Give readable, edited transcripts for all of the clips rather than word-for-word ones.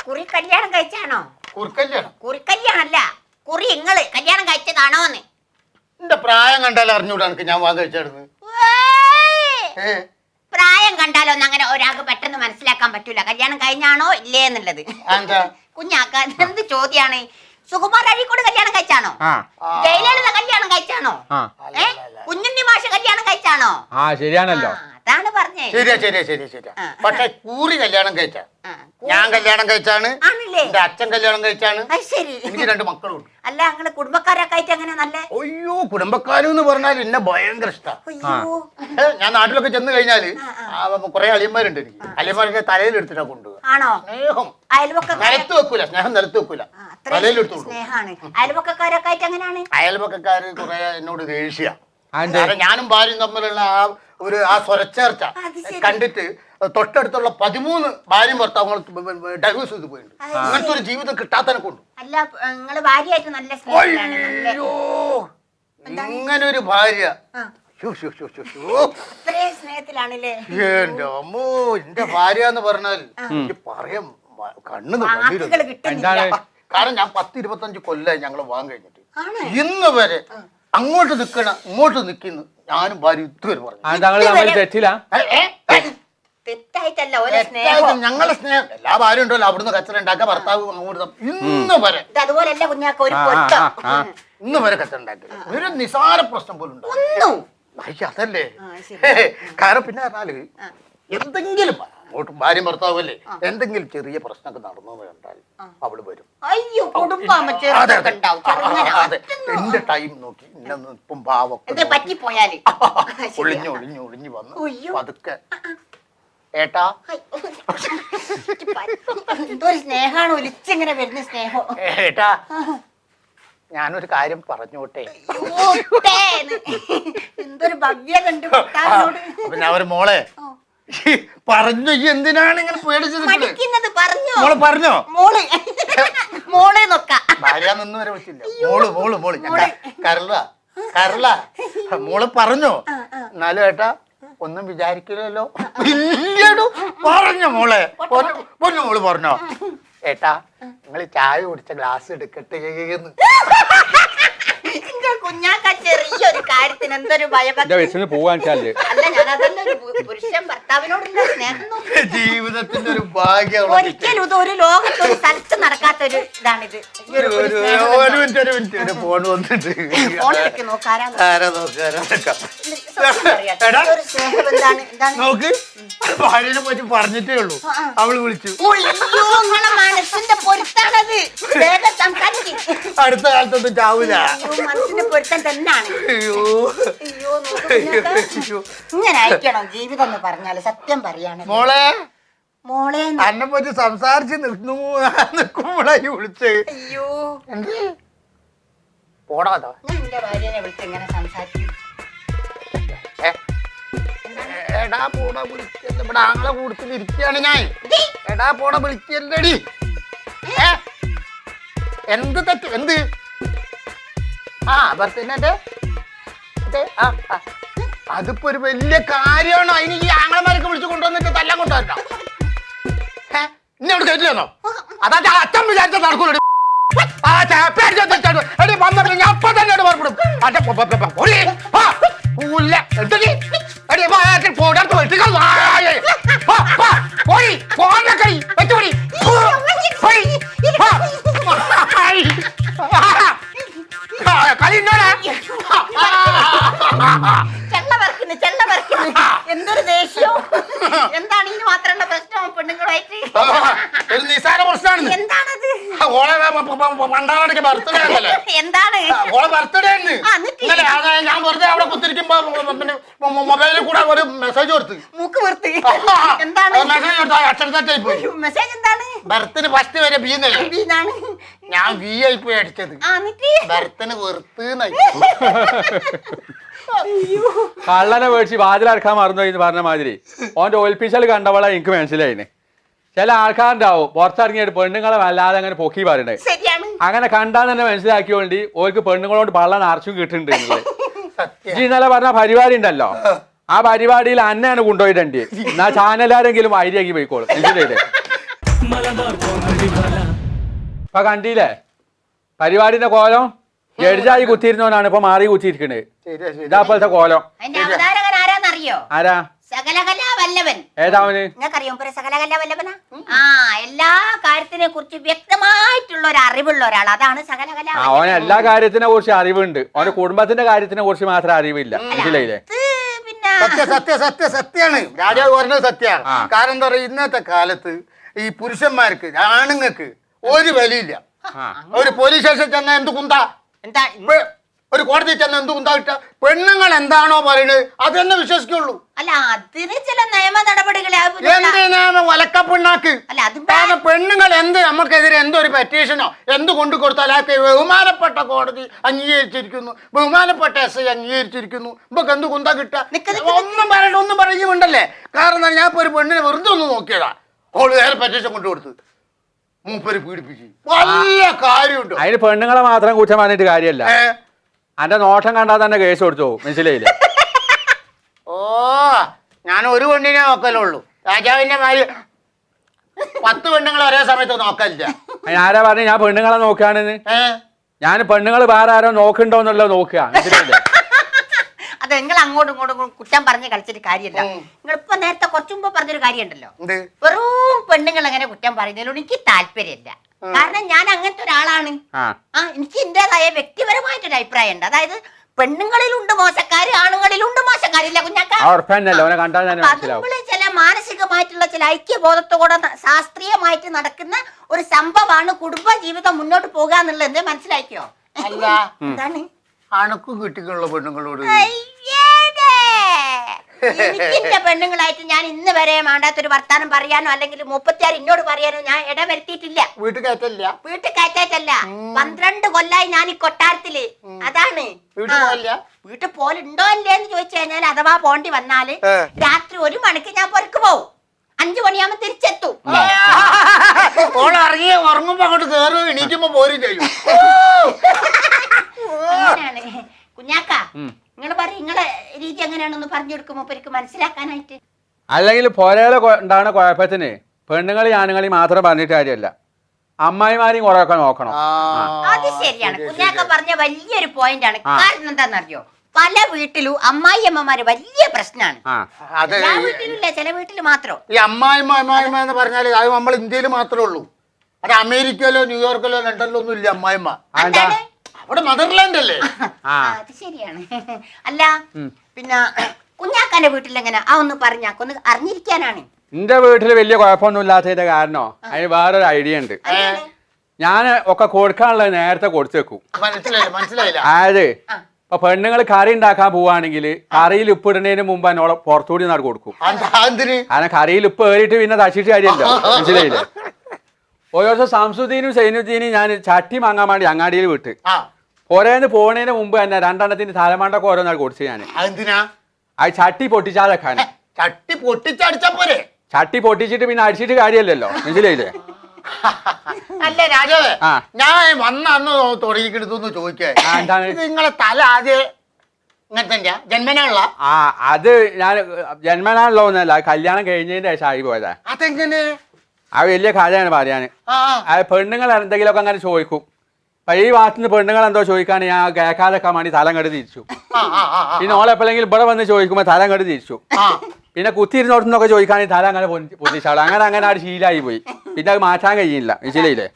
കുറി കല്യാണം കഴിച്ചാണോ? കുറിക്കല്യാണല്ല, കുറി ഇങ്ങള് കല്യാണം കഴിച്ചതാണോന്ന്. എന്റെ പ്രായം കണ്ടാൽ അറിഞ്ഞൂടാ എനിക്ക് ഞാൻ വാങ്ങി കഴിച്ചായിരുന്നു. പ്രായം കണ്ടാലൊന്നും അങ്ങനെ ഒരാൾക്ക് പെട്ടെന്ന് മനസ്സിലാക്കാൻ പറ്റൂല കല്യാണം കഴിഞ്ഞാണോ ഇല്ലേ എന്നുള്ളത്. കുഞ്ഞാക്ക എന്ത് ചോദ്യാണ്? സുകുമാർ അഴീക്കോട് കല്യാണം കഴിച്ചാണോ? ജയലളിത കല്യാണം കഴിച്ചാണോ? കുഞ്ഞുണ്ണി മാഷ് കല്യാണം കഴിച്ചാണോ? ശരിയാണല്ലോ, അതാണ് പറഞ്ഞേ. ശരിയാ. പക്ഷെ കൂറി കല്യാണം കഴിച്ച, ഞാൻ കല്യാണം കഴിച്ചാണ്, എന്റെ അച്ഛൻ കല്യാണം കഴിച്ചാണ്. എനിക്ക് 2 മക്കളുണ്ട്. അല്ല, നിങ്ങള് കുടുംബക്കാരൊക്കെ ആയിട്ട് അങ്ങനെ നല്ല? അയ്യോ, കുടുംബക്കാരെന്ന് പറഞ്ഞാൽ എന്നെ ഭയങ്കര ഇഷ്ടമാണ്. ഞാൻ നാട്ടിലൊക്കെ ചെന്ന് കഴിഞ്ഞാല് കുറെ അളിയന്മാരുണ്ട്. എനിക്ക് അളിയന്മാരൊക്കെ തലയിലെടുത്തിട്ടാ കൊണ്ടുപോകുക. ആണോ? സ്നേഹം നിലത്ത് വെക്കൂല, സ്നേഹം നിലത്ത് വെക്കൂല, തലയിലെടുത്തു. അയൽപക്കക്കാരൊക്കെ ആയിട്ട് എങ്ങനെയാണ്? അയൽപക്കക്കാര് കുറെ എന്നോട് ദേഷ്യ. ഞാനും ഭാര്യയും തമ്മിലുള്ള ആ സ്വരച്ചേർച്ച കണ്ടിട്ട് തൊട്ടടുത്തുള്ള 13 ഭാര്യയും ഭർത്താവ് ഡൈവേഴ്സ് ചെയ്ത് പോയിട്ടുണ്ട്. അങ്ങനത്തെ ഒരു ജീവിതം കിട്ടാത്തനെ കൊണ്ട്. അല്ല, നിങ്ങള് ഭാര്യയായിട്ട് നല്ല അയ്യോ, ഇങ്ങനെ ഒരു ഭാര്യ സ്നേഹത്തിലാണല്ലേ? എന്റെ അമ്മോ, എന്റെ ഭാര്യ എന്ന് പറഞ്ഞാൽ പറയാം കണ്ണു. കാരണം ഞാൻ 10-25 കൊല്ലായി ഞങ്ങള് വാങ്ങി കഴിഞ്ഞിട്ട് ഇന്ന് വരെ അങ്ങോട്ട് നിക്കണം ഇങ്ങോട്ട് നിക്കുന്നു ഞാനും ഭാര്യ ഇതുവരെ പറഞ്ഞു. ഞങ്ങളുടെ സ്നേഹം എല്ലാ ഭാര്യ ഉണ്ടല്ലോ, അവിടുന്ന് കച്ചറ ഉണ്ടാക്കുക, ഭർത്താവ് അങ്ങോട്ട് ഇന്ന് വരെ കച്ചറ ഉണ്ടാക്കി ഒരു നിസാര പ്രശ്നം പോലും ഉണ്ടാവും. അതല്ലേ കാരണം പിന്നെ പറഞ്ഞാല് എന്തെങ്കിലും അങ്ങോട്ട് ഭാര്യയും ഭർത്താവല്ലേ എന്തെങ്കിലും ചെറിയ പ്രശ്നമൊക്കെ നടന്നു കണ്ടാൽ അവള് വരും. അതെ, എന്റെ ടൈം നോക്കി ഇപ്പം ഭാവൊക്കെ ഒളിഞ്ഞു വന്ന് പതുക്കെ ഏട്ടാ സ്നേഹാണ് ഒലിച്ചിങ്ങനെ വരുന്ന സ്നേഹം. ഏട്ടാ ഞാനൊരു കാര്യം പറഞ്ഞോട്ടെ. എന്തൊരു ഭവ്യത ഉണ്ട്. പിന്നെ അവര് മോളെ പറഞ്ഞു, എന്തിനാണ് ഇങ്ങനെ പേടിച്ചത്? മോള് പറഞ്ഞോ? മോളെ നോക്കാം, ഭാര്യ നിന്ന് വരെ വെച്ചില്ല. മോള് കരള മോള് പറഞ്ഞോ? എന്നാലും ഏട്ടാ ഒന്നും വിചാരിക്കില്ലല്ലോ. പറഞ്ഞോ മോളെ, മോള് പറഞ്ഞോ? ഏട്ടാ നിങ്ങൾ ചായ കുടിച്ച ഗ്ലാസ് എടുക്കട്ടെ. കുഞ്ഞാക്ക ചെറിയൊരു കാര്യത്തിന് എന്തൊരു ഭയഭക്തി പോവാൻ. അല്ല, ഞാൻ അതല്ല പുരുഷൻ ഭർത്താവിനോടുള്ള സ്നേഹം ജീവിതത്തിന്റെ ഒരു ഭാഗ്യം. ഒരിക്കലും ഇത് ഒരു ലോകത്തൊരു സ്ഥലത്ത് നടക്കാത്തൊരു ഇതാണിത്. ഫോൺ വന്നിട്ട് നോക്ക്, ഭാര്യനെ പറ്റി പറഞ്ഞിട്ടേ ഉള്ളൂ. അവള് വിളിച്ചു. മനസ്സിന്റെ പൊരുത്താണത്. അടുത്ത കാലത്തൊന്നും ചാവൂല. മനസ്സിന്റെ പൊരുത്തം തന്നെയാണ്. ഇങ്ങനെ അയക്കണം ജീവിതം എന്ന് പറഞ്ഞാല്. സത്യം പറയാണ് മോളെ എന്നെ പറ്റി സംസാരിച്ച് നിൽക്കുമ്പോഴാ വിളിച്ചേ. അയ്യോ, പോടാതാ എന്റെ ഭാര്യനെ വിളിച്ച് ഇങ്ങനെ സംസാരിക്കും. എടാ പോടാ വിളിക്കല്ല, ഇവിടെ ആങ്ങളെ കൂടുതലിരിക്കുകയാണ് ഞാൻ. എടാ പോടാ വിളിക്കല്ലടി. എന്ത് തെറ്റ്? എന്ത്? ബർത്തിനെ അതിപ്പോ ഒരു വലിയ കാര്യമാണോ? അതിന് ഈ ആങ്ങളമാരൊക്കെ വിളിച്ചു കൊണ്ടുവന്നിട്ട് തല്ലാൻ കൊണ്ടുവരണോ? ഇന്നോട് കേട്ടില്ലെന്നോ? അതാ അച്ഛൻ വിചാരിച്ച നടക്കൂല. വന്നിട്ട് ഞാൻ അപ്പൊ തന്നെ പുറപ്പെടും. എന്തൊരു ദേഷ്യം! എന്താണ് ഇനി മാത്രമുള്ള പ്രശ്നം പെണ്ണുങ്ങളായിട്ട്? ഒരു നിസാര പ്രശ്നമാണ്. എന്താണത്? എന്താണ് ഓളെ ബർത്ത്ഡേ? ഞാൻ വെറുതെ അവിടെ കുത്തിരിക്കുമ്പോ മൊബൈലിൽ കൂടെ ഒരു മെസ്സേജ് കൊടുത്ത് മൂക്ക് വീർത്ത്. എന്താണ് മെസ്സേജ് കൊടുത്ത? അക്ഷരത്തെറ്റായി പോയി. മെസ്സേജ് എന്താണ്? ബർത്തിന് ഫസ്റ്റ് വരെ ബീന്നാണ്. ഞാൻ വി ആയി പോയി അടിച്ചത്. ബർത്തിന് വെറുത്ത്. കള്ളനെ മേടിച്ച് വാതിലടക്കാൻ മറന്നു എന്ന് പറഞ്ഞ മാതിരി ഓന്റെ ഒൽപ്പിച്ചൽ കണ്ടവളെ എനിക്ക് മനസ്സിലായിന്. ചില ആൾക്കാരുണ്ടാവും പുറത്തിറങ്ങിയിട്ട് പെണ്ണുങ്ങളെ വല്ലാതെ അങ്ങനെ പൊക്കി പറയണേ. അങ്ങനെ കണ്ടാൽ തന്നെ മനസ്സിലാക്കിയോണ്ട് ഓർക്ക് പെണ്ണുങ്ങളോട് പള്ള നിറച്ചും കിട്ടുന്നുണ്ട്. ഇന്നലെ പറഞ്ഞ പരിപാടി ഉണ്ടല്ലോ, ആ പരിപാടിയിൽ അന്നെയാണ് കൊണ്ടുപോയിട്ടുണ്ട്. എന്നാ ചാനലാരെങ്കിലും ഐഡിയാക്കി പോയിക്കോളും. ഇപ്പൊ കണ്ടില്ലേ പരിപാടിന്റെ കോലം ജഡ്ജായി കുത്തിയിരുന്നവനാണ് ഇപ്പൊ മാറി കുത്തിയിരിക്കണത്. ശരിയാ ശരി. ഇതാപ്പോഴത്തെ കോലം. അതിന്റെ അവതാരകൻ ആരാന്നറിയോ? ആരാ? സകലകലാ വല്ലഭൻ. ഏതാവന്? നിങ്ങൾക്കറിയോ സകലകലാ വല്ലഭനാ? ആ, എല്ലാ കാര്യത്തിനെ കുറിച്ച് വ്യക്തമായിട്ടുള്ള ഒരു അറിവുള്ള ഒരാൾ, അതാണ് സകലകലാ. അവന് എല്ലാ കാര്യത്തിനെ കുറിച്ച് അറിവുണ്ട്, അവന്റെ കുടുംബത്തിന്റെ കാര്യത്തിനെ കുറിച്ച് മാത്രം അറിവില്ല. മനസ്സിലായില്ലേ? സത്യാണ് രാജാവ് പറഞ്ഞത് സത്യമാണ്. കാരണം എന്താ പറയുക, ഇന്നത്തെ കാലത്ത് ഈ പുരുഷന്മാർക്ക് ആണുങ്ങൾക്ക് ഒരു വിലയില്ല. ഒരു പോലീസ് സ്റ്റേഷൻ ചെന്ന എന്ത് കുന്താ, ഒരു കോടതി ചെന്ന എന്ത് കുന്താ കിട്ട, പെണ്ണുങ്ങൾ എന്താണോ പറയുന്നത് അത് തന്നെ വിശ്വസിക്കുള്ളൂ. അല്ല, അതിന് ചില നിയമ നടപടികളെ എന്തിനാണ് വലക്കപ്പിണ്ണാക്ക്? കാരണം പെണ്ണുങ്ങൾ എന്ത് നമുക്കെതിരെ എന്തൊരു പെറ്റീഷനോ എന്ത് കൊണ്ടു കൊടുത്താൽ അതൊക്കെ ബഹുമാനപ്പെട്ട കോടതി അംഗീകരിച്ചിരിക്കുന്നു, ബഹുമാനപ്പെട്ട SI അംഗീകരിച്ചിരിക്കുന്നു. ഇപ്പൊ എന്ത് കുന്താ കിട്ട? ഒന്നും പറയുന്നുണ്ടല്ലേ? കാരണം ഞാൻ ഇപ്പൊ ഒരു പെണ്ണിനെ വെറുതെ ഒന്ന് നോക്കിയതാ, ഓള് വേറെ പെറ്റീഷൻ കൊണ്ടു കൊടുത്ത് മൂപ്പര് പീഡിപ്പിച്ചു. വല്ല കാര്യമുണ്ടോ? അതിന് പെണ്ണുങ്ങളെ മാത്രം കുറ്റം പറഞ്ഞിട്ട് കാര്യമല്ല. അന്റെ നോട്ടം കണ്ടാൽ തന്നെ കേസ് കൊടുത്തു. മനസ്സിലായില്ലേ? ഓ, ഞാൻ ഒരു പെണ്ണിനെ നോക്കലുള്ളൂ. രാജാവിന്റെ മാതിരി 10 പെണ്ണുങ്ങളെ ഒരേ സമയത്ത് നോക്കലില്ല. ആരാ പറഞ്ഞു ഞാൻ പെണ്ണുങ്ങളെ നോക്കുകയാണെന്ന്? ഞാൻ പെണ്ണുങ്ങൾ വേറെ ആരോ നോക്കണ്ടോ എന്നുള്ളത് നോക്കുക. മനസ്സിലായില്ലേ? അത് നിങ്ങൾ അങ്ങോട്ടും ഇങ്ങോട്ടും കുറ്റം പറഞ്ഞ് കളിച്ചിട്ട് കാര്യമല്ല. നിങ്ങൾ ഇപ്പൊ നേരത്തെ കുറച്ചു മുമ്പ് പറഞ്ഞൊരു കാര്യം ഉണ്ടല്ലോ, വെറും പെണ്ണുങ്ങൾ അങ്ങനെ കുറ്റം പറയുന്നതിനോട് എനിക്ക് താല്പര്യമില്ല. കാരണം ഞാൻ അങ്ങനത്തെ ഒരാളാണ്. എനിക്ക് എന്റേതായ വ്യക്തിപരമായിട്ടൊരു അഭിപ്രായം ഉണ്ട്. അതായത് പെണ്ണുങ്ങളിലുണ്ട് മോശക്കാര്, ആണുങ്ങളിലുണ്ട് മോശക്കാരില്ല കുഞ്ഞാക്ക. നമ്മള് ചില മാനസികമായിട്ടുള്ള ചില ഐക്യബോധത്തോടെ ശാസ്ത്രീയമായിട്ട് നടക്കുന്ന ഒരു സംഭവമാണ് കുടുംബ ജീവിതം മുന്നോട്ട് പോകുക എന്നുള്ളത്. എന്തേ മനസ്സിലാക്കിയോ? അല്ല, എന്താണ് അണക്കും കിട്ടികളുള്ള പെണ്ണുങ്ങളോട് എനിക്കിന്റെ പെണ്ണുങ്ങളായിട്ട് ഞാൻ ഇന്ന് വരെ വേണ്ടാത്തൊരു വർത്താനം പറയാനോ അല്ലെങ്കിൽ 36 എന്നോട് പറയാനോ ഞാൻ ഇടവരുത്തിയിട്ടില്ല. വീട്ടിൽ കയറ്റല്ല. 12 കൊല്ലായി ഞാൻ ഈ കൊട്ടാരത്തില്. അതാണ് വീട്ടിൽ പോലുണ്ടോ അല്ലേന്ന് ചോദിച്ചു കഴിഞ്ഞാൽ അഥവാ പോണ്ടി വന്നാല് രാത്രി 1 മണിക്ക് ഞാൻ പുറക്ക് പോവും, 5 മണിയാകുമ്പോ തിരിച്ചെത്തും. ഉറങ്ങുമ്പോ അങ്ങോട്ട് കേറുക, എണീക്കുമ്പോ പോരും ചെയ്യും. കുഞ്ഞാക്ക, നിങ്ങൾ പറയും നിങ്ങളെ രീതി എങ്ങനെയാണെന്ന് പറഞ്ഞു കൊടുക്കുമ്പോ എനിക്ക് മനസ്സിലാക്കാനായിട്ട്. അല്ലെങ്കിൽ പോരേലെ ഉണ്ടാകുന്ന കുഴപ്പത്തിന് പെണ്ണുങ്ങളി ആണുങ്ങളി മാത്രം പറഞ്ഞിട്ട് കാര്യമല്ല, അമ്മായിമാരെയും കുറെ ഒക്കെ നോക്കണം. അത് ശരിയാണ്, കുഞ്ഞാക്ക പറഞ്ഞ വലിയൊരു പോയിന്റ് ആണ്. കാരണം എന്താണെന്നറിയോ, പല വീട്ടിലും അമ്മായിയമ്മമാര് വലിയ പ്രശ്നമാണ്. എല്ലാ വീട്ടിലില്ല, ചില വീട്ടിൽ മാത്രം. ഈ അമ്മായിമ്മ എന്ന് പറഞ്ഞാല് അത് നമ്മൾ ഇന്ത്യയിൽ മാത്രമേ ഉള്ളൂ. അത് അമേരിക്കയിലോ ന്യൂയോർക്കിലോ ലണ്ടനിലോ ഒന്നും ഇല്ല അമ്മായിമ്മ. അവിടെ മദർലാൻഡ് അല്ലേ? അത് ശരിയാണ്. അല്ല പിന്നെ കുഞ്ഞാക്കാന്റെ വീട്ടിൽ എങ്ങനെ ആ ഒന്ന് പറഞ്ഞാക്കൊന്ന് അറിഞ്ഞിരിക്കാനാണ്. എന്റെ വീട്ടില് വലിയ കുഴപ്പമൊന്നും ഇല്ലാത്തതിന്റെ കാരണോ അതിന് വേറൊരു ഐഡിയ ഉണ്ട്. ഞാൻ ഒക്കെ കൊടുക്കാനുള്ളത് നേരത്തെ കൊടുത്തു വെക്കും. മനസ്സിലായില്ല. അതായത് ഇപ്പൊ പെണ്ണുങ്ങൾ കറി ഉണ്ടാക്കാൻ പോവാണെങ്കിൽ കറിയിൽ ഉപ്പ് ഇടുന്നതിന് മുമ്പ് എന്നോട് പുറത്തുകൂടി നാട് കൊടുക്കും. കാരണം കറിയിൽ ഉപ്പ് ഏറിയിട്ട് പിന്നെ തച്ചിട്ട് കാര്യമല്ലോ. മനസ്സിലായില്ലേ? ഓരോ ദിവസം സംസുദ്ദീനും സൈനുദ്ദീനും ഞാൻ ചട്ടി വാങ്ങാൻ വേണ്ടി അങ്ങാടിയിൽ വിട്ട് പോരേന്ന് പോണേന് മുമ്പ് തന്നെ 2 എണ്ണത്തിന് തലമണ്ടൊക്കെ ഓരോന്നാൾ കൊടുത്തു ഞാൻ. അത് ചട്ടി പൊട്ടിച്ചാതെക്കാൻ. ചട്ടി പൊട്ടിച്ചടിച്ചാ പോരെ? ചട്ടി പൊട്ടിച്ചിട്ട് പിന്നെ അടിച്ചിട്ട് കാര്യമല്ലല്ലോ. മനസ്സിലായില്ലേ? അല്ല രാജാവേ, ഞാൻ വന്ന അന്ന് തുടങ്ങിക്കിടുത്തൊന്ന് ചോദിക്കാൻ, നിങ്ങളെ തല ആദ്യം ഇങ്ങനത്തെ ജന്മനുള്ള? അത് ഞാൻ ജന്മനാണല്ലോ ഒന്നല്ല, കല്യാണം കഴിഞ്ഞതിന്റെ ശേഷം ആയി പോയതാ. അതെങ്ങനെ? ആ വലിയ കഥയാണ് പറയാന്. പെണ്ണുങ്ങൾ എന്തെങ്കിലുമൊക്കെ അങ്ങനെ ചോദിക്കും. അപ്പൊ ഈ ഭാഗത്തുനിന്ന് പെണ്ണുങ്ങൾ എന്തോ ചോദിക്കാൻ ഞാൻ കേൾക്കാതെക്കാൻ വേണ്ടി തലം കെട്ട് തിരിച്ചു. പിന്നെ ഓളെപ്പോഴെങ്കിലും ഇവിടെ വന്ന് ചോദിക്കുമ്പോ തലം കെട്ട് തിരിച്ചു. പിന്നെ കുത്തിയിരുന്നോടത്തുനിന്നൊക്കെ ചോദിക്കാണെങ്കിൽ തല അങ്ങനെ പൊതിച്ചാളും. അങ്ങനെ ആ ശീലമായി പോയി. പിന്നെ അത് മാറ്റാൻ കഴിയില്ല. മനസ്സിലായില്ലേ?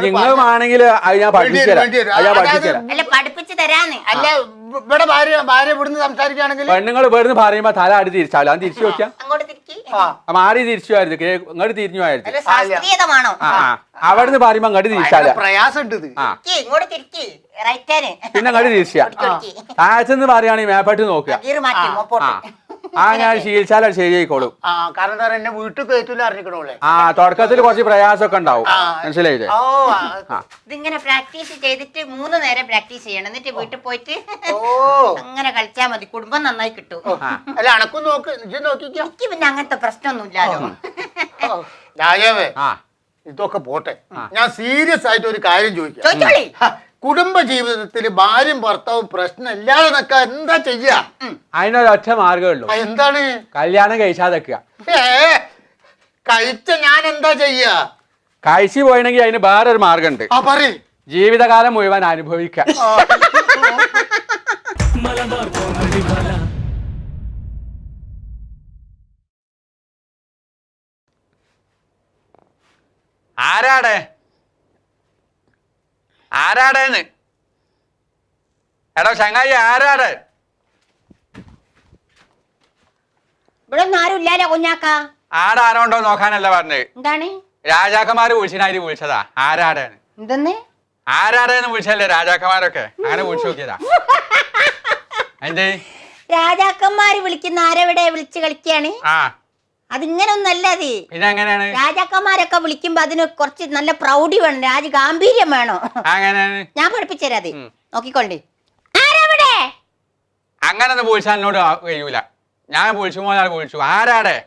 നിങ്ങൾ വേണമെങ്കിൽ അത് ഞാൻ പഠിപ്പിച്ചു തരാം. അല്ല ഇവിടെ ഭാര്യ ഇവിടുന്ന് സംസാരിക്കുകയാണെങ്കിൽ പെണ്ണുങ്ങൾ ഇവിടുന്ന് പറയുമ്പോ തല അടി തിരിച്ചാലും അത് തിരിച്ചു നോക്കിയാ മാറി തിരിച്ചു ആയിരുന്നു, ഇങ്ങോട്ട് തിരിഞ്ഞു ആയിരുന്നു. അവിടുന്ന് പറയുമ്പോ അങ്ങോട്ട് തിരിച്ചാല പ്രയാസം ഉണ്ട്. പിന്നെ അങ്ങോട്ട് തിരിച്ചാ താഴത്തുനിന്ന് പറയുകയാണെങ്കിൽ മേപ്പെട്ട് നോക്കുക. ഞാൻ ശീലിച്ചാൽ അത് ശരിയായിക്കോളും. കാരണം എന്താ പറയുക, എന്നെ വീട്ടിൽ കയറ്റില്ല അറിഞ്ഞിക്കണോളെ. തുടക്കത്തിൽ കുറച്ച് പ്രയാസമൊക്കെ ഉണ്ടാവും. മനസ്സിലായില്ലേ? ഇതിങ്ങനെ പ്രാക്ടീസ് ചെയ്തിട്ട് 3 നേരം പ്രാക്ടീസ് ചെയ്യണം. എന്നിട്ട് വീട്ടിൽ പോയിട്ട് അങ്ങനെ കളിച്ചാ മതി, കുടുംബം നന്നായി കിട്ടും. അല്ല അണക്കും നോക്ക്, നോക്കിക്കോ. എനിക്ക് പിന്നെ അങ്ങനത്തെ പ്രശ്നമൊന്നുമില്ലല്ലോ. രാജാവേ, ഇതൊക്കെ പോട്ടെ, ഞാൻ സീരിയസ് ആയിട്ട് ഒരു കാര്യം ചോദിക്കാം. കുടുംബ ജീവിതത്തിൽ ഭാര്യയും ഭർത്താവും പ്രശ്നമില്ലാതെ നിൽക്കാൻ എന്താ ചെയ്യാ? അതിനൊരൊറ്റ മാർഗമേ ഉള്ളൂ. എന്താണ്? കല്യാണം കഴിച്ചാതെക്കുക. കഴിച്ച ഞാൻ എന്താ ചെയ്യാ? കഴിച്ചു പോയിണെങ്കിൽ അതിന് വേറൊരു മാർഗമുണ്ട്. ജീവിതകാലം മുഴുവൻ അനുഭവിക്കാം. ആരാടേന്ന് എടോ ചങ്ങായി, ആരാട്? ഇവിടെ ഒന്നും ആരും ഇല്ലാലോ കുഞ്ഞാക്ക. ആടാരോണ്ടോ നോക്കാനല്ല പറഞ്ഞത്. എന്താണ്? രാജാക്കന്മാര് വിളിച്ചിനായിട്ട് വിളിച്ചതാ. ആരാടേന്ന്? എന്തെന്ന്? ആരാടേന്ന് വിളിച്ചല്ലേ രാജാക്കന്മാരൊക്കെ? അങ്ങനെ വിളിച്ചു നോക്കിയതാ. എന്തേ രാജാക്കന്മാര് വിളിക്കുന്ന ആരെവിടെ വിളിച്ച് കളിക്കാണ്? അതിങ്ങനെ ഒന്നല്ല. അത് പിന്നെ എങ്ങനെയാണ്? രാജാക്കന്മാരൊക്കെ വിളിക്കുമ്പോ അതിന് കുറച്ച് നല്ല പ്രൗഢി വേണം, രാജഗാംഭീര്യം വേണോ. അങ്ങനെയാണ്. ഞാൻ പഠിപ്പിച്ചുതരാം. അത് നോക്കിക്കൊണ്ടേ. ആരെവിടെ? അങ്ങനെ ഒന്ന് വിളിച്ചാൽ എന്നോട് കഴിയൂല. ഞാൻ വിളിച്ചു പോയാൽ വിളിച്ചു. ആരാടെ?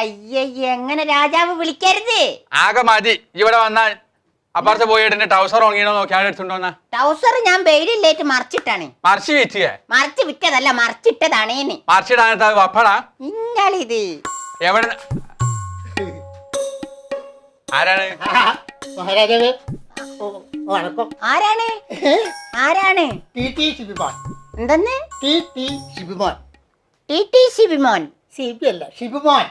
അയ്യയ്യ, എങ്ങനെ രാജാവ് വിളിക്കരുത്. ആകെ മതി. ഇവിടെ വന്നാൽ അപ്പുറത്ത് പോയിട്ട് ടൗസർ ഉണങ്ങിയോ നോക്കിയാൽ എടുത്തുണ്ടോന്നാ. ടൗസർ ഞാൻ വെയിലില്ലേറ്റ് മറിച്ചിട്ടാണ്. മറിച്ച് വിറ്റിയേ? മറിച്ച് വിറ്റതല്ല, മറിച്ചിട്ടതാണേന്ന്. മറിച്ചിടാനത് വപ്പടാ ഇന്നാളിത് എവിടെ? ആരാണ്? മഹാരാജാവേ വണക്കം. ആരാണ്? ആരാണ്? ടി ഷിബിമോൻ. എന്തെന്ന്? ടി ഷിബിമോൻ. ടി ഷിബിമോൻ. സിബി അല്ല, ഷിബിമോൻ.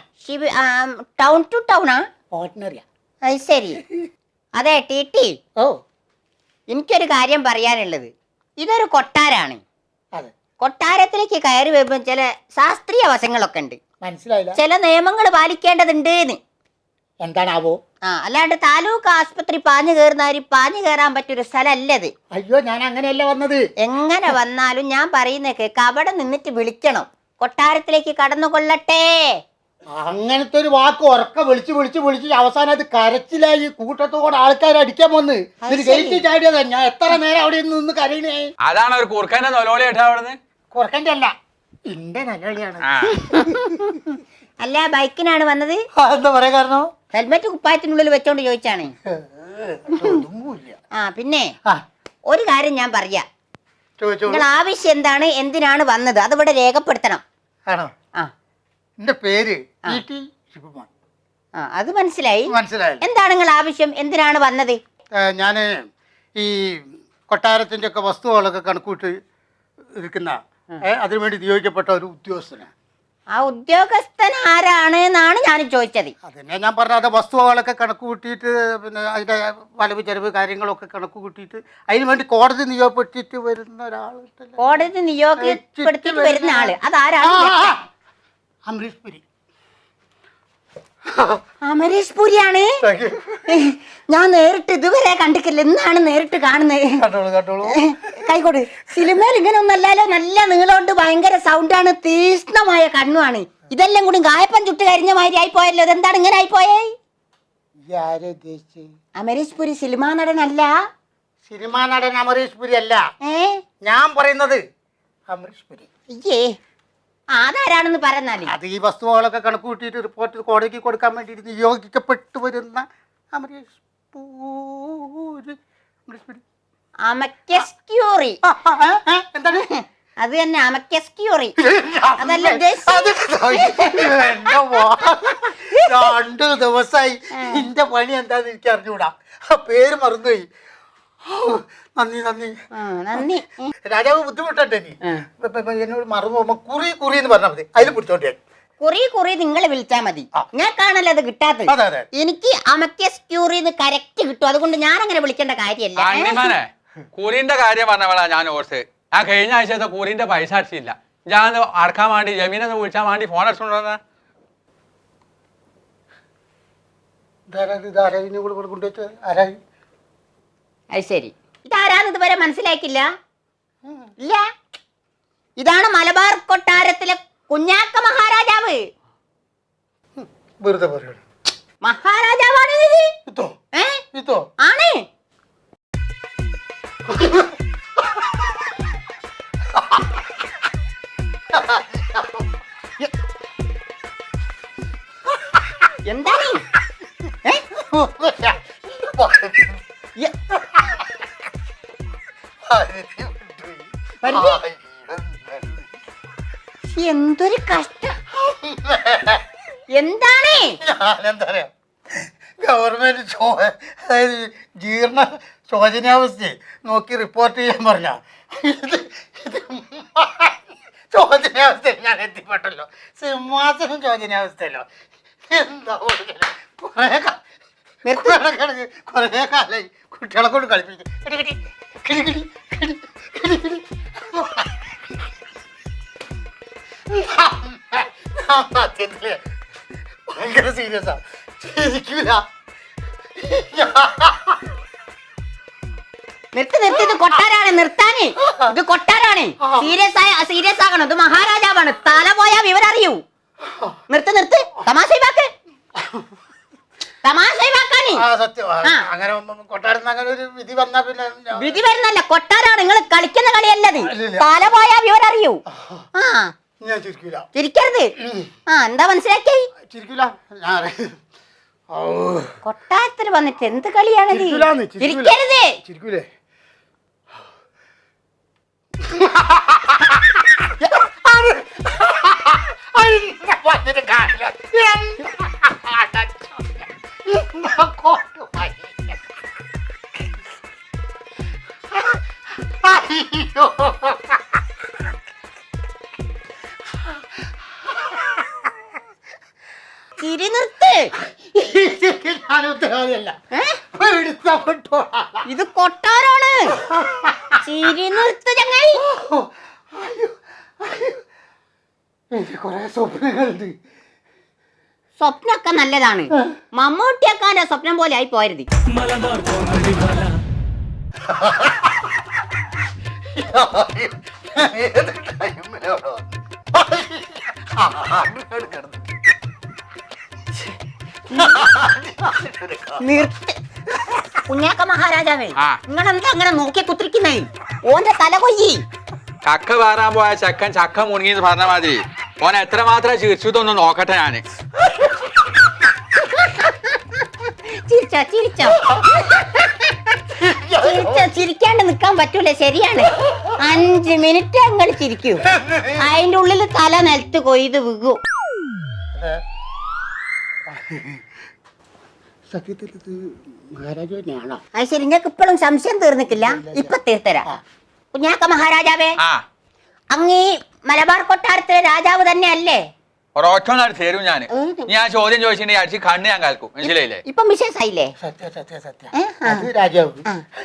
Town to ടൗണാ? ഓർഡിനറിയാ. അത് ശരി. അതെ ടി. ഓ, എനിക്കൊരു കാര്യം പറയാനുള്ളത്. ഇതൊരു കൊട്ടാരാണ്. അതെ. കൊട്ടാരത്തിലേക്ക് കയറി വരുമ്പോൾ ചില ശാസ്ത്രീയ വശങ്ങളൊക്കെ ഉണ്ട്. മനസ്സിലായില്ല. ചില നിയമങ്ങൾ പാലിക്കേണ്ടതുണ്ട്. എന്താണാവോ? അല്ലാണ്ട് താലൂക്ക് ആസ്പത്രി പാഞ്ഞു കയറാൻ പറ്റിയൊരു സ്ഥലല്ലത്. അയ്യോ, ഞാൻ അങ്ങനെയല്ല വന്നത്. എങ്ങനെ വന്നാലും ഞാൻ പറയുന്ന കേക്ക് അവിടെ നിന്നിട്ട് വിളിക്കണം, കൊട്ടാരത്തിലേക്ക് കടന്നുകൊള്ളട്ടെ. അങ്ങനത്തെ ഒരു വാക്ക് ഉറക്ക വിളിച്ച് അവസാനം അത് കരച്ചിലായി. കൂട്ടത്തോടെ ആൾക്കാർ അടിക്കാൻ വന്ന് ഗേറ്റ് ചാടിയതാ. ഞാൻ എത്ര നേരം അവിടെ നിന്ന് കരയണേ. അതാണ് ഒരു കുറുക്കന്റെ നൊലോളി കേട്ടാ അവിടുന്ന്. കുറുക്കന്റെ അല്ല, എന്റെ നിലവിളിയാണ്. അല്ല, ബൈക്കിനാണ് വന്നത്. എന്താ പറയാ കാരണം? ഹെൽമെറ്റ് കുപ്പായത്തിനുള്ളിൽ വെച്ചോണ്ട് ചോദിച്ചാണ്. പിന്നെ ഒരു കാര്യം ഞാൻ പറയാ. നിങ്ങൾ ആവശ്യം എന്താണ്, എന്തിനാണ് വന്നത്, അതിവിടെ രേഖപ്പെടുത്തണം. ആണോ? എന്റെ പേര് ഷിബിമോൻ. അത് മനസ്സിലായി. എന്താണ് നിങ്ങൾ ആവശ്യം, എന്തിനാണ് വന്നത്? ഞാന് ഈ കൊട്ടാരത്തിന്റെ ഒക്കെ വസ്തുക്കളൊക്കെ കണക്കൂട്ടി ഇരിക്കുന്ന അതിനുവേണ്ടി നിയോഗിക്കപ്പെട്ട ഒരു ഉദ്യോഗസ്ഥനാണ്. ആ ഉദ്യോഗസ്ഥൻ ആരാണ് എന്നാണ് ഞാൻ ചോദിച്ചത്. അതന്നെ ഞാൻ പറഞ്ഞത്. വസ്തുവകളൊക്കെ കണക്ക് കൂട്ടിയിട്ട് പിന്നെ അതിന്റെ വലവ് ചെലവ് കാര്യങ്ങളൊക്കെ കണക്ക് കൂട്ടിയിട്ട് അതിനു വേണ്ടി കോടതി നിയോഗപ്പെട്ടിട്ട് വരുന്ന ഒരാൾ. കോടതി നിയോഗപ്പെടുത്തിട്ട് വരുന്ന ആള് അതാരാണ്? അമരീഷ് പുരി. അമരീഷ് പുരിയാണ്. ഞാൻ നേരിട്ട് ഇതുവരെ കണ്ടിട്ടില്ല, ഇന്നാണ് നേരിട്ട് കാണുന്നത്. കൈകൊട്. സിനിമയിൽ ഇങ്ങനെ ഒന്നല്ലോ, നല്ല നീളമുണ്ട്, ഭയങ്കര സൗണ്ടാണ്, തീഷ്ണമായ കണ്ണുമാണ്. ഇതെല്ലാം കൂടി കായപ്പം ചുട്ട് കരിഞ്ഞ മാതിരി ആയിപ്പോയല്ലോ. ഇതെന്താണ് ഇങ്ങനെ ആയിപ്പോയേ? അമരീഷ് പുരി സിനിമാ നടനല്ല. സിനിമാ നടൻ അമരീഷ് പുരി അല്ല ഞാൻ പറയുന്നത്. അമരീഷ് പുരി അതാരാണെന്ന് പറഞ്ഞാല് അത് ഈ വസ്തുവകളൊക്കെ കണക്ക് കൂട്ടിയിട്ട് റിപ്പോർട്ട് കോടതിക്ക് കൊടുക്കാൻ വേണ്ടി നിയോഗിക്കപ്പെട്ടു വരുന്ന അമരീഷ് പുരി. അമക്കസ്ക്യൂറി. എന്താണ് അത് തന്നെ? അമക്കസ്ക്യൂറി അതല്ല ഉദ്ദേശിച്ചത്. 2 ദിവസമായി എന്റെ പണി എന്താന്ന് എനിക്ക് അറിഞ്ഞൂടാ. പേര് മറന്നുപോയി. നന്ദി. രാജാവ് ബുദ്ധിമുട്ടണ്ടേ? എന്നോട് മറന്നു പോകുമ്പോ കുറി എന്ന് പറഞ്ഞാൽ മതി, അതിൽ പിടിച്ചോണ്ടേ. കുറി നിങ്ങൾ വിളിച്ചാ മതി. ഞാൻ കാണല്ലോ അത് കിട്ടാത്തത്. എനിക്ക് അമക്കസ്ക്യൂറി കറക്റ്റ് കിട്ടും, അതുകൊണ്ട് ഞാൻ അങ്ങനെ വിളിക്കേണ്ട കാര്യമല്ല. കുറിന്റെ കാര്യം പറഞ്ഞവളാ ഞാൻ ഓർത്ത്. ഞാൻ കഴിഞ്ഞ ആഴ്ചത്തെ കുറിന്റെ പൈസ അടിച്ചില്ല. ഞാൻ അടക്കാൻ വേണ്ടി ജമീനൊന്ന് വിളിച്ചാൻ വേണ്ടി ഫോൺ അടിച്ചോണ്ടാ. അത് ശരി. ഇതാരാന്ന് ഇതുവരെ മനസ്സിലാക്കില്ല? ഇല്ല. ഇതാണ് മലബാർ കൊട്ടാരത്തിലെ കുഞ്ഞാക്ക മഹാരാജാവ്. മഹാരാജാവാണ് ഇത്. ആണ്. എന്താണ്? എന്തൊരു കഷ്ടം. എന്താണ്? ഞാനെന്താ പറയാ, ഗവൺമെന്റ് അതായത് ജീർണ ശോചനാവസ്ഥയെ നോക്കി റിപ്പോർട്ട് ചെയ്യാൻ പറഞ്ഞ ശോചനാവസ്ഥയിൽ ഞാൻ എത്തിപ്പെട്ടല്ലോ. സിംഹാസനം ശോചനാവസ്ഥയല്ലോ. എന്താ കൊറേ കാലായി കുട്ടികളെ കൊണ്ട് കളിപ്പിക്കും. സത്യത്തില് ഭയങ്കര സീരിയസാ. ശരിക്കൂല. നിർത്തി ഇത് കൊട്ടാരാണ്, നിർത്താന്. ഇത് കൊട്ടാരാണ്. സീരിയസ് ആകണം. ഇത് മഹാരാജാവാണ്. തല പോയാ വിവരം അറിയൂ. നിർത്ത് തമാശ വിധി വരുന്നല്ല, കൊട്ടാരാണ്. നിങ്ങൾ കളിക്കുന്ന കളിയല്ലത്. തല പോയാ വിവരം അറിയൂ. ആ ചിരിക്കരുത്. എന്താ മനസ്സിലാക്കി? കൊട്ടാരത്തിൽ വന്നിട്ട് എന്ത് കളിയാണത്? ചിരിക്കരുത്. ചിരിക്കൂലേ? ചിരി നിർത്ത്. ഇത് കൊട്ടാരാണ്. ചിരി നിർത്ത് ചങ്ങായി. കൊറേ സ്വപ്നങ്ങളുണ്ട്. സ്വപ്നമൊക്കെ നല്ലതാണ്. മമ്മൂട്ടിയൊക്കെ സ്വപ്നം പോലെ ആയി പോയത്. നിർത്ത്. കുഞ്ഞാക്ക മഹാരാജാവേ, നിങ്ങളെന്താ അങ്ങനെ നോക്കി കുത്തിരിക്കുന്നേ? ഓന്റെ തല കൊയ്യി. ചക്ക പാറാൻ പോയ ചക്കൻ ചക്ക മുണങ്ങിന്ന് പറഞ്ഞ മാതിരി ഓൻ എത്രമാത്രം ചിരിച്ചതൊന്ന് നോക്കട്ടെ ഞാന്. ചിരിക്കാണ്ട് നിക്കാൻ പറ്റൂല. ശരിയാണ്. 5 മിനിറ്റ് ഞങ്ങൾ ചിരിക്കൂ. അതിന്റെ ഉള്ളിൽ തല നിലത്ത് കൊയ്ത് വീകൂ. സത്യത്തിൽ ഇത് മഹാരാജ തന്നെയാണോ? അത് ശരി. നിങ്ങൾക്ക് ഇപ്പോഴും സംശയം തീർന്നിട്ടില്ല. ഇപ്പൊ തീർത്തരാ. കുഞ്ഞാക്ക മഹാരാജാവേ, അങ്ങീ മലബാർ കൊട്ടാരത്തിലെ രാജാവ് തന്നെ അല്ലേ? ഒരൊറ്റൊന്നാണ് ചേരും ഞാന്. ഞാൻ ചോദ്യം ചോദിച്ചിട്ടുണ്ടെങ്കിൽ അടിച്ച് കണ്ണ് ഞാൻ കാൽക്കും. മനസ്സിലായില്ലേ? ഇപ്പം വിശേഷായില്ലേ? രാജാവ്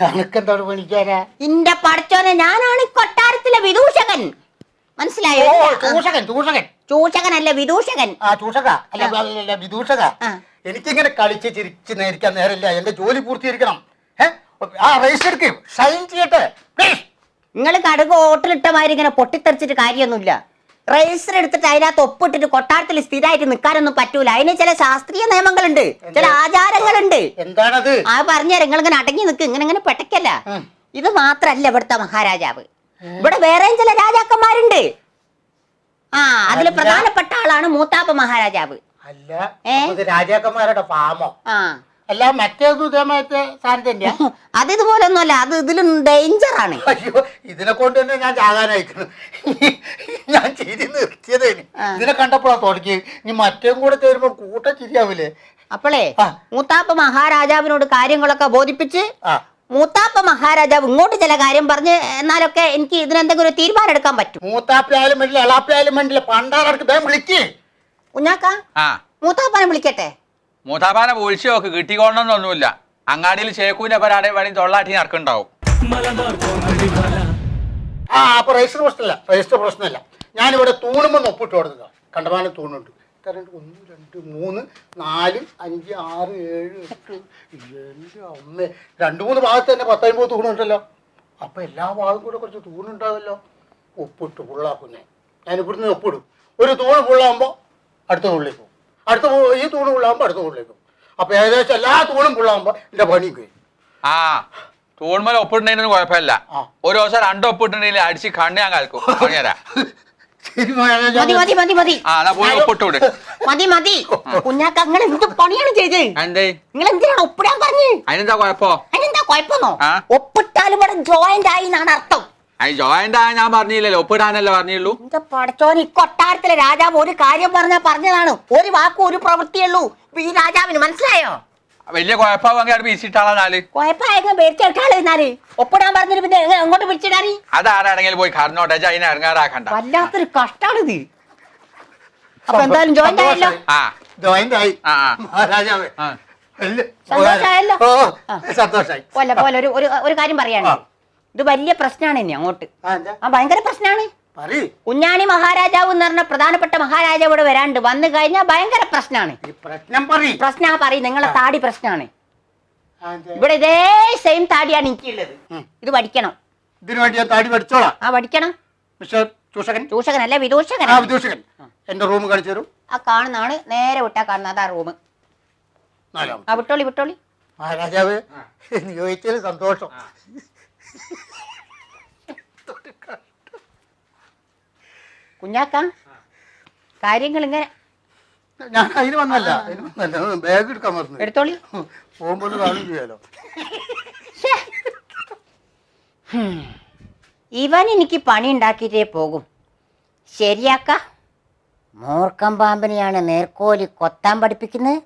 അനക്കെന്താണ് പണിക്കാരാ? ഇന്റെ പഠിച്ചോനെ, ഞാനാണ് ഈ കൊട്ടാരത്തിലെ വിദൂഷകൻ. മനസ്സിലായോ? ചൂഷകനല്ല, വിദൂഷകൻ. വിദൂഷക. എനിക്കിങ്ങനെ കളിച്ച് ചിരിച്ച് നേരിക്കാൻ നേരമില്ല. എന്റെ ജോലി പൂർത്തീകരിക്കണം. ഷൈൻ ചെയ്യട്ടെ. നിങ്ങൾ കടുക് ഹോട്ടലിട്ട മാതിരി ഇങ്ങനെ പൊട്ടിത്തെറിച്ചിട്ട് കാര്യമൊന്നുമില്ല. രജിസ്റ്റർ എടുത്തിട്ട് അതിനകത്ത് ഒപ്പിട്ടിട്ട് കൊട്ടാരത്തിൽ സ്ഥിരമായിട്ട് നിൽക്കാനൊന്നും പറ്റൂല. അതിന് ചില ശാസ്ത്രീയ നിയമങ്ങളുണ്ട്, ചില ആചാരങ്ങളുണ്ട്. എന്താണത്? ആ പറഞ്ഞുതരാം. നിങ്ങൾ ഇങ്ങനെ അടങ്ങി നിൽക്ക്. ഇങ്ങനെ പെട്ടക്കല്ല. ഇത് മാത്രല്ല ഇവിടുത്തെ മഹാരാജാവ്. ഇവിടെ വേറെയും ചില രാജാക്കന്മാരുണ്ട്. അതില് പ്രധാനപ്പെട്ട ആളാണ് മൂത്താപ്പ മഹാരാജാവ്. അല്ല, രാജാക്കന്മാരുടെ ഫാമോ? അല്ല, മറ്റേത് സാധനം തന്നെയാ. അത് ഇതുപോലൊന്നുമല്ല. അത് ഇതിലും ഡേഞ്ചറാണ്. അയ്യോ, ഇതിനെ കൊണ്ട് തന്നെ ഞാൻ ചാകാനായിക്കുന്നു. ഞാൻ ചിരി നിർത്തിയതേ. ഇതിനെ കണ്ടപ്പോഴാ തുടങ്ങി. ഇനി മറ്റേം കൂടെ ചേരുമ്പോ കൂട്ട ചിരിയാവില്ലേ? അപ്പോളേ മൂത്താപ്പ മഹാരാജാവിനോട് കാര്യങ്ങളൊക്കെ ബോധിപ്പിച്ച് മൂത്താപ്പ മഹാരാജാവ് ഇങ്ങോട്ട് ചില കാര്യം പറഞ്ഞ് എന്നാലൊക്കെ എനിക്ക് ഇതിനെന്തെങ്കിലും ഒരു തീരുമാനം എടുക്കാൻ പറ്റും. മൂത്താപ്പിയായാലും വേണ്ടില്ല, എളാപ്പിയായാലും വേണ്ടില്ല, പണ്ടാർക്ക് വേഗം വിളിക്ക്. കുഞ്ഞാക്ക, മൂത്താപ്പാനെ വിളിക്കട്ടെ. മൂത്താപ്പാനെ വിളിച്ചു നോക്ക്. കിട്ടിക്കോണമെന്നൊന്നുമില്ല. അങ്ങാടിയിൽ ചേക്കൂന്റെ പരാടെ വേണി തൊള്ളാട്ടി നടക്കുന്നുണ്ടാവും. അപ്പൊ രജിസ്റ്റർ പ്രശ്നമില്ല. രജിസ്റ്റർ പ്രശ്നമില്ല. ഞാനിവിടെ തൂണുമ്പോ ഒപ്പിട്ട് കൊടുക്കുക. കണ്ടമാനം തൂണുണ്ട്. 1 2 3 4 5 6 7 8 അമ്മ 2-3 ഭാഗത്ത് തന്നെ 10-50 തൂണുണ്ടല്ലോ. അപ്പൊ എല്ലാ ഭാഗം കൂടെ കുറച്ച് തൂണുണ്ടാവല്ലോ. ഒപ്പിട്ട് ഫുള്ളാക്കുന്നേ. ഞാൻ ഇവിടുന്ന് ഒപ്പിടും. ഒരു തൂണ് ഫുള്ളാകുമ്പോ അടുത്ത തൂണിലേക്ക് പോകും. ഈ തൂണ് ഫുള്ളാകുമ്പോ അടുത്ത തൂണിലേക്ക് പോകും. അപ്പൊ ഏകദേശം എല്ലാ തൂണും ഫുള്ളാകുമ്പോ എന്റെ പണി കഴിയും. തൂൺമല ഒപ്പിട്ടുണ്ടെങ്കിൽ കുഴപ്പമില്ല. ഒരു ദിവസം 2 ഒപ്പിട്ടുണ്ടെങ്കിൽ അടിച്ച് കണ്ണ് ഞാൻ കാൽക്കും. പറഞ്ഞുതരാം. കുഞ്ഞാക്ക, നിങ്ങൾ എന്ത് പണിയാണ് ചെയ്തത്? നിങ്ങൾ എന്തിനാണ് ഒപ്പിടാൻ പറഞ്ഞു? അതിനെന്താ കുഴപ്പമോ? അതിനെന്താ കുഴപ്പമോ? ഒപ്പിട്ടാലും ഇവിടെ ജോയിന്റ് ആയി എന്നാണ് അർത്ഥം. ജോയിന്റ് ആ ഞാൻ പറഞ്ഞില്ലല്ലോ, ഒപ്പിടാനല്ലേ പറഞ്ഞുള്ളൂ. എന്റെ പടച്ചോൻ, ഈ കൊട്ടാരത്തിലെ രാജാവ് ഒരു കാര്യം പറഞ്ഞതാണ്. ഒരു വാക്കും ഒരു പ്രവൃത്തിയുള്ളൂ ഈ രാജാവിന്, മനസ്സിലായോ? വലിയ കുഴപ്പമാണെങ്കിൽ പിരിച്ചിട്ടാളാല് കുഴപ്പമായെങ്കിൽ പേരിച്ചാളെ ഒപ്പിടാൻ പറഞ്ഞിട്ട് പിന്നെ എങ്ങോട്ട് പിടിച്ചിടാനി? അതാരാണെങ്കിലും പോയി കറന്നോട്ടെ, അതിനെ ഇറങ്ങാറാക്കണ്ട. വല്ലാത്തൊരു കഷ്ടാണിത്. അപ്പൊ എന്തായാലും ജോയിന്റ് ആയല്ലോ. ജോയിന്റ് ആയി രാജാവേ. സന്തോഷായല്ലോ. സന്തോഷായി. പോലെ ഒരു കാര്യം പറയാണ്, ഇത് വലിയ പ്രശ്നമാണ് ഇനി അങ്ങോട്ട്. ഭയങ്കര പ്രശ്നമാണ്. കുഞ്ഞാണി മഹാരാജാവ് എന്ന് പറഞ്ഞ പ്രധാനപ്പെട്ട മഹാരാജാവ് ഇവിടെ വരാണ്ട് വന്നു കഴിഞ്ഞാൽ ഭയങ്കര പ്രശ്നമാണ്. പ്രശ്നം പറയും, നിങ്ങളെ താടി പ്രശ്നമാണ്. ഇവിടെ ഇതേ സെയിം താടിയാണ് എനിക്കുള്ളത്. ഇത് പഠിക്കണം. ഇതിനു വേണ്ടി ഞാൻ താടി പഠിച്ചോളാം. പഠിക്കണം. ചൂഷകനല്ല, വിദൂഷകൻ. എന്റെ റൂം കാണിച്ചു തരും. ആ കാണുന്നതാണ്, നേരെ വിട്ടാ കാണുന്ന അതാ റൂം. വിട്ടോളി. മഹാരാജാവ് ചോദിച്ചതിൽ സന്തോഷം. കുഞ്ഞാക്ക, കാര്യങ്ങൾ ഇങ്ങനെ ഞാൻ അതിന് വന്നല്ല, ബാഗ് എടുക്കാൻ മറന്നു. എടുത്തോളി. പോകുമ്പോൾ കാണും ചെയ്യാലോ. ഇവൻ എനിക്ക് പണി ഉണ്ടാക്കിയിട്ടേ പോകും. ശരിയാക്ക, മൂർക്കം പാമ്പിനെയാണ് നേർക്കോലി കൊത്താൻ പഠിപ്പിക്കുന്നത്.